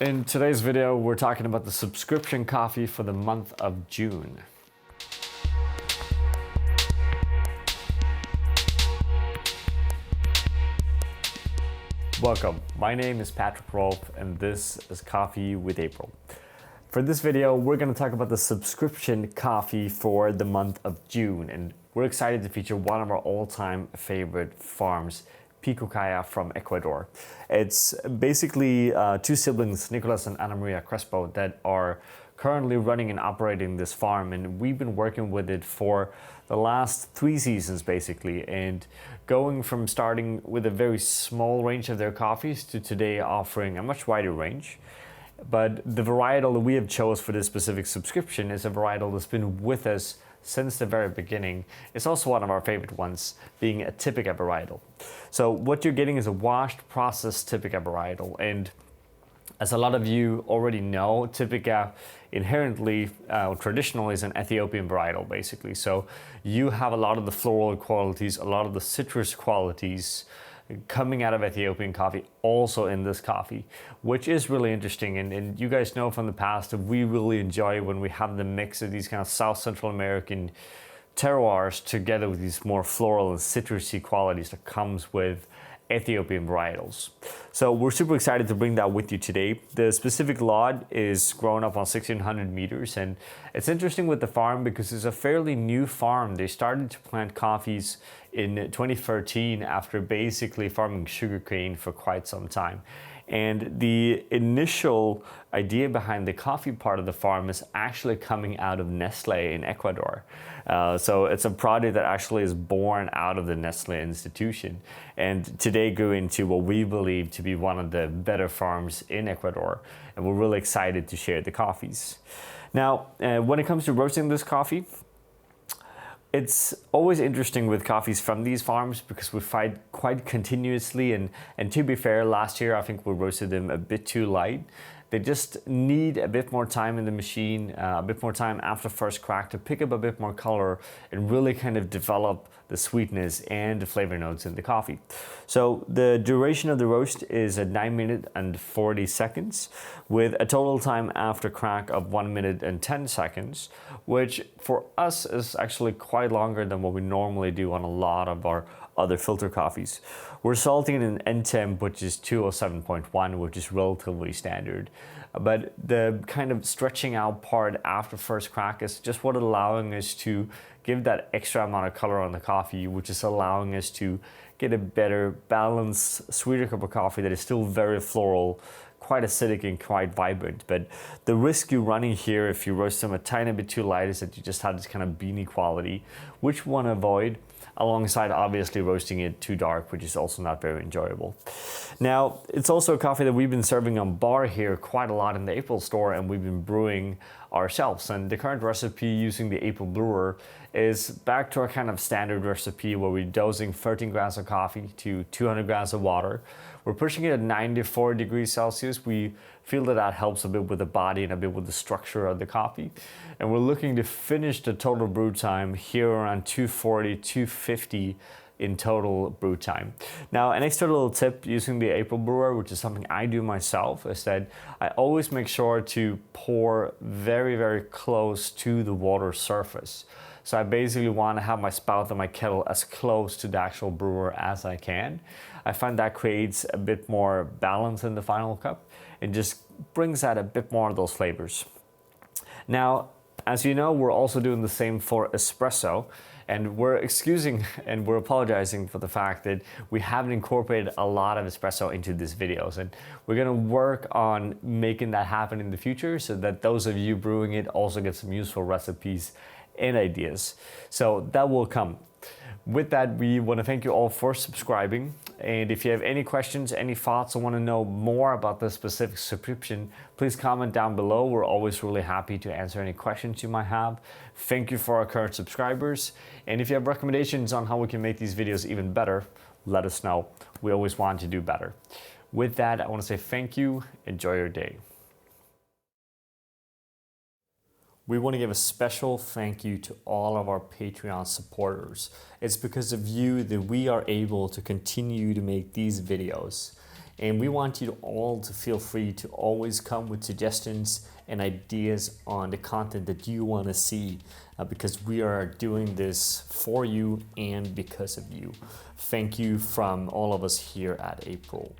In today's video, we're talking about the subscription coffee for the month of June. Welcome, my name is Patrick Rolfe and this is Coffee with April. For this video, we're going to talk about the subscription coffee for the month of June, and we're excited to feature one of our all-time favorite farms, Picocaya from Ecuador. It's basically two siblings, Nicolas and Ana Maria Crespo, that are currently running and operating this farm, and we've been working with it for the last 3 seasons basically, and going from starting with a very small range of their coffees to today offering a much wider range. But the varietal that we have chose for this specific subscription is a varietal that's been with us since the very beginning. It's also one of our favorite ones, being a Typica varietal. So what you're getting is a washed processed Typica varietal, and as a lot of you already know, Typica inherently, traditionally is an Ethiopian varietal basically. So you have a lot of the floral qualities, a lot of the citrus qualities coming out of Ethiopian coffee also in this coffee, which is really interesting. And you guys know from the past that we really enjoy when we have the mix of these kind of South Central American terroirs together with these more floral and citrusy qualities that comes with Ethiopian varietals. So we're super excited to bring that with you today. The specific lot is grown up on 1,600 meters, and it's interesting with the farm because it's a fairly new farm. They started to plant coffees in 2013 after basically farming sugarcane for quite some time. And the initial idea behind the coffee part of the farm is actually coming out of Nestle in Ecuador. So it's a product that actually is born out of the Nestle institution, and today grew into what we believe to be one of the better farms in Ecuador. And we're really excited to share the coffees. Now, when it comes to roasting this coffee, it's always interesting with coffees from these farms because we fight quite continuously, and to be fair, last year I think we roasted them a bit too light. They just need a bit more time in the machine, a bit more time after first crack to pick up a bit more color and really kind of develop the sweetness and the flavor notes in the coffee. So the duration of the roast is at 9 minutes and 40 seconds with a total time after crack of 1 minute and 10 seconds, which for us is actually quite longer than what we normally do on a lot of our other filter coffees. We're salting in an end temp, which is 207.1, which is relatively standard. But the kind of stretching out part after first crack is just what allowing us to give that extra amount of color on the coffee, which is allowing us to get a better balanced, sweeter cup of coffee that is still very floral, quite acidic and quite vibrant. But the risk you're running here if you roast them a tiny bit too light is that you just have this kind of beanie quality, which we want to avoid, alongside obviously roasting it too dark, which is also not very enjoyable. Now, it's also a coffee that we've been serving on bar here quite a lot in the April store, and we've been brewing ourselves. And the current recipe using the April brewer is back to our kind of standard recipe where we're dosing 13 grams of coffee to 200 grams of water. We're pushing it at 94 degrees Celsius. We feel that that helps a bit with the body and a bit with the structure of the coffee. And we're looking to finish the total brew time here around 240, 250 in total brew time. Now, an extra little tip using the April brewer, which is something I do myself, is that I always make sure to pour very, very close to the water surface. So I basically want to have my spout and my kettle as close to the actual brewer as I can. I find that creates a bit more balance in the final cup and just brings out a bit more of those flavors. Now, as you know, we're also doing the same for espresso, and we're excusing and we're apologizing for the fact that we haven't incorporated a lot of espresso into these videos, and we're gonna work on making that happen in the future so that those of you brewing it also get some useful recipes and ideas. So that will come. With that, we want to thank you all for subscribing. And if you have any questions, any thoughts, or want to know more about this specific subscription, please comment down below. We're always really happy to answer any questions you might have. Thank you for our current subscribers. And if you have recommendations on how we can make these videos even better, let us know. We always want to do better. With that, I want to say thank you. Enjoy your day. We want to give a special thank you to all of our Patreon supporters. It's because of you that we are able to continue to make these videos. And we want you all to feel free to always come with suggestions and ideas on the content that you want to see, because we are doing this for you and because of you. Thank you from all of us here at April.